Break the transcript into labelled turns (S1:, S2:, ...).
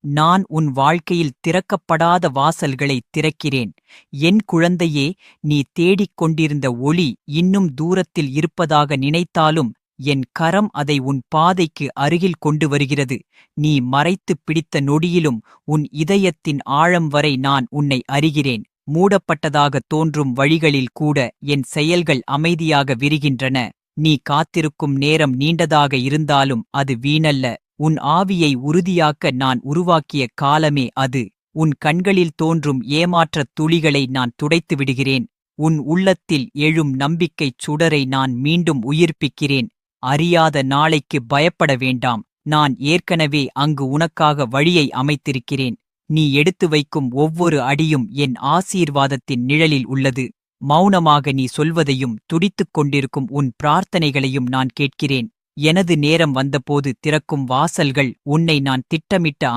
S1: நான் உன் வாழ்க்கையில் திறக்கப்படாத வாசல்களைத் திறக்கிறேன். என் குழந்தையே, நீ தேடிக் கொண்டிருந்த ஒளி இன்னும் தூரத்தில் இருப்பதாக நினைத்தாலும் என் கரம் அதை உன் பாதைக்கு அருகில் கொண்டு வருகிறது. நீ மறைத்துப் பிடித்த நொடியிலும் உன் இதயத்தின் ஆழம் வரை நான் உன்னை அறிகிறேன். மூடப்பட்டதாகத் தோன்றும் வழிகளில் கூட என் செயல்கள் அமைதியாக விரிகின்றன. நீ காத்திருக்கும் நேரம் நீண்டதாக இருந்தாலும் அது வீணல்ல. உன் ஆவியை உறுதியாக்க நான் உருவாக்கிய காலமே அது. உன் கண்களில் தோன்றும் ஏமாற்றத் துளிகளை நான் துடைத்து விடுகிறேன். உன் உள்ளத்தில் எழும் நம்பிக்கைச் சுடரை நான் மீண்டும் உயிர்ப்பிக்கிறேன். அறியாத நாளைக்கு பயப்பட வேண்டாம். நான் ஏற்கனவே அங்கு உனக்காக வழியை அமைத்திருக்கிறேன். நீ எடுத்து வைக்கும் ஒவ்வொரு அடியும் என் ஆசீர்வாதத்தின் நிழலில் உள்ளது. மௌனமாக நீ சொல்வதையும் துடித்துக் கொண்டிருக்கும் உன் பிரார்த்தனைகளையும் நான் கேட்கிறேன். எனது நேரம் வந்தபோது திறக்கும் வாசல்கள் உன்னை நான் திட்டமிட்ட